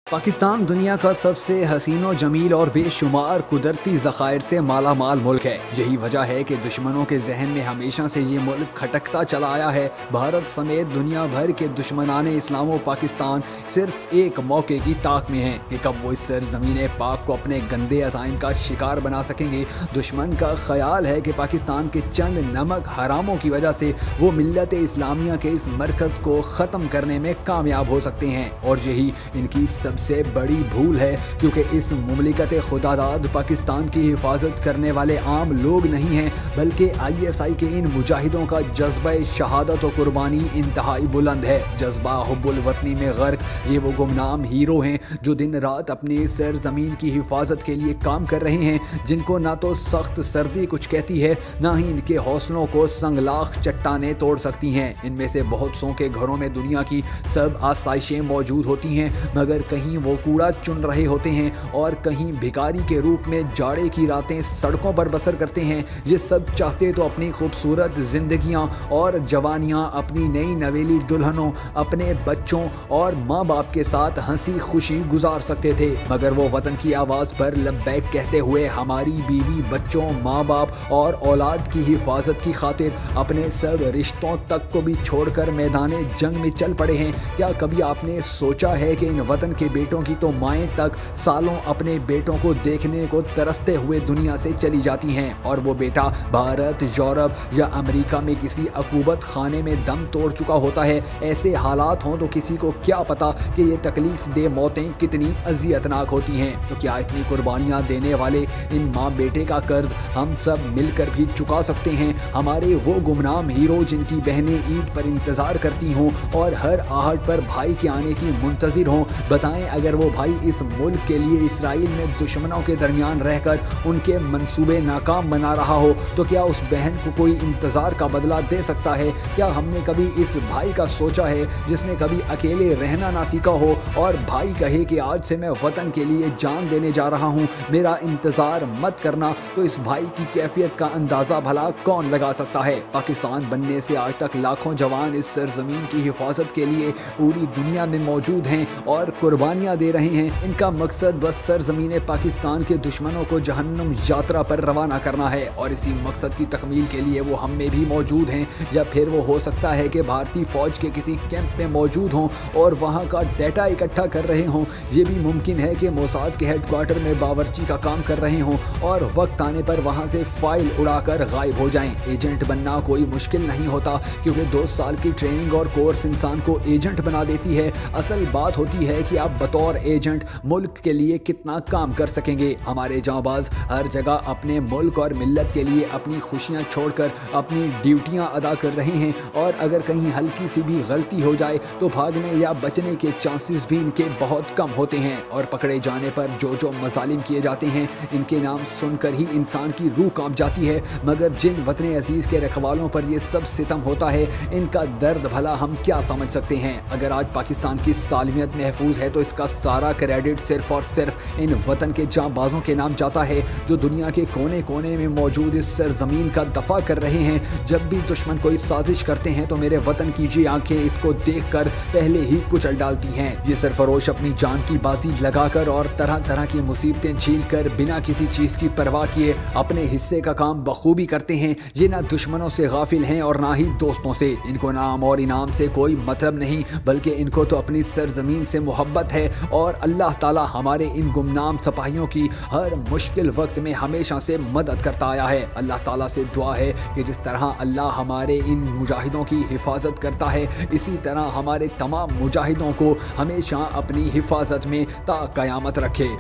पाकिस्तान दुनिया का सबसे हसीनो जमील और बेशुमार कुदरती ज़खायर से माला माल मुल्क है। यही वजह है कि दुश्मनों के जहन में हमेशा से ये मुल्क खटकता चला आया है। भारत समेत दुनिया भर के दुश्मनाने इस्लाम पाकिस्तान सिर्फ एक मौके की ताक में हैं कि कब वो इस सरज़मीन पाक को अपने गंदे अज़ाइम का शिकार बना सकेंगे। दुश्मन का ख्याल है कि पाकिस्तान के चंद नमक हरामों की वजह से वो मिल्लत इस्लामिया के इस मरकज़ को ख़त्म करने में कामयाब हो सकते हैं, और यही इनकी सबसे बड़ी भूल है, क्योंकि इस मुमलिकत खुदादाद पाकिस्तान की हिफाजत करने वाले आम लोग नहीं हैं, बल्कि ISI के इन मुजाहिदों का जज्बा शहादत और कुर्बानी इंतहाई बुलंद है। जज्बा हुब्बुल वतनी में गर्क ये वो गुमनाम हीरो हैं जो दिन रात अपनी सरजमीन की हिफाजत के लिए काम कर रहे हैं, जिनको ना तो सख्त सर्दी कुछ कहती है, ना ही इनके हौसलों को संगलाख चट्टानें तोड़ सकती हैं। इनमें से बहुत सौ के घरों में दुनिया की सब आसाइशें मौजूद होती हैं, मगर कहीं वो कूड़ा चुन रहे होते हैं और कहीं भिखारी के रूप में जाड़े की रातें सड़कों पर बसर करते हैं। ये सब चाहते तो अपनी खूबसूरत जिंदगियां और जवानियां अपनी नई नवेली दुल्हनों, अपने बच्चों और माँ बाप के साथ हंसी खुशी गुजार सकते थे, मगर वो वतन की आवाज़ पर लब्बैक कहते हुए हमारी बीवी, बच्चों, माँ बाप और औलाद की हिफाजत की खातिर अपने सब रिश्तों तक को भी छोड़कर मैदाने जंग में चल पड़े हैं। क्या कभी आपने सोचा है कि इन वतन के बेटों की तो माएँ तक सालों अपने बेटों को देखने को तरसते हुए दुनिया से चली जाती हैं, और वो बेटा भारत, यूरोप या अमेरिका में किसी अकूबत खाने में दम तोड़ चुका होता है। ऐसे हालात हों तो किसी को क्या पता कि ये तकलीफ दे मौतें कितनी अजियतनाक होती हैं। तो क्या इतनी कुर्बानियाँ देने वाले इन माँ बेटे का कर्ज हम सब मिलकर भी चुका सकते हैं? हमारे वो गुमनाम हीरो जिनकी बहनें ईद पर इंतज़ार करती हों और हर आहट पर भाई के आने की मुंतज़िर हों, बताएं अगर वो भाई इस मुल्क के लिए इसराइल में दुश्मनों के दरमियान रहकर उनके मंसूबे नाकाम बना रहा हो, तो क्या उस बहन को कोई इंतज़ार का बदला दे सकता है? क्या हमने कभी इस भाई का सोचा है जिसने कभी अकेले रहना ना सीखा हो और भाई कहे कि आज से मैं वतन के लिए जान देने जा रहा हूँ, मेरा इंतज़ार मत करना? तो इस भाई की कैफियत का अंदाज़ा भला कौन लगा सकता है? पाकिस्तान बनने से आज तक लाखों जवान इस सरजमीन की हिफाजत के लिए पूरी दुनिया में मौजूद हैं और कुर्बानियाँ दे रहे हैं। इनका मकसद बस सरजमीन पाकिस्तान के दुश्मनों को जहन्नुम यात्रा पर रवाना करना है, और इसी मकसद की तकमील के लिए वो हम में भी मौजूद हैं, या फिर वो हो सकता है कि भारतीय फ़ौज के किसी कैंप में मौजूद हों और वहाँ का डेटा इकट्ठा कर रहे हों। ये भी मुमकिन है कि मोसाद के हेडक्वार्टर में बावर्ची का काम कर रहे हों और वक्त आने पर वहाँ से फ़ाइल उड़ाकर गायब हो जाएं। एजेंट बनना कोई मुश्किल नहीं होता, क्योंकि 2 साल की ट्रेनिंग और कोर्स इंसान को एजेंट बना देती है। असल बात होती है कि आप बतौर एजेंट मुल्क के लिए कितना काम कर सकेंगे। हमारे जांबाज हर जगह अपने मुल्क और मिल्लत के लिए अपनी खुशियां छोड़कर अपनी ड्यूटियां अदा कर रहे हैं, और अगर कहीं हल्की सी भी गलती हो जाए तो भागने या बचने के चांसेस भी इनके बहुत कम होते हैं, और पकड़े जाने पर जो जो मजालिम किए जाते हैं इनके नाम सुनकर ही इंसान की रूह कांप जाती है। मगर जिन वतन अजीज़ के रखवालों पर ये सब सितम होता है, इनका दर्द भला हम क्या समझ सकते हैं? अगर आज पाकिस्तान की सालमियत महफूज है तो इसका सारा क्रेडिट सिर्फ और सिर्फ इन वतन के जांबाजों के नाम जाता है, जो दुनिया के कोने कोने में मौजूद इस सरजमीन का दफा कर रहे हैं। जब भी दुश्मन कोई साजिश करते हैं तो मेरे वतन की जी आंखें इसको देखकर पहले ही कुचल डालती हैं। ये सरफरोश अपनी जान की बाजी लगाकर और तरह तरह की मुसीबतें झेलकर बिना किसी चीज़ की परवाह किए अपने हिस्से का काम बखूबी करते हैं। ये ना दुश्मनों से गाफिल हैं और ना ही दोस्तों से। इनको नाम और इनाम से कोई मतलब नहीं, बल्कि इनको तो अपनी सरजमीन से मोहब्बत है, और अल्लाह ताला हमारे इन गुमनाम सिपाहियों की हर मुश्किल वक्त में हमेशा से मदद करता आया है। अल्लाह ताला से दुआ है कि जिस तरह अल्लाह हमारे इन मुजाहिदों की हिफाजत करता है, इसी तरह हमारे तमाम मुजाहिदों को हमेशा अपनी हिफाजत में ता क़यामत रखे।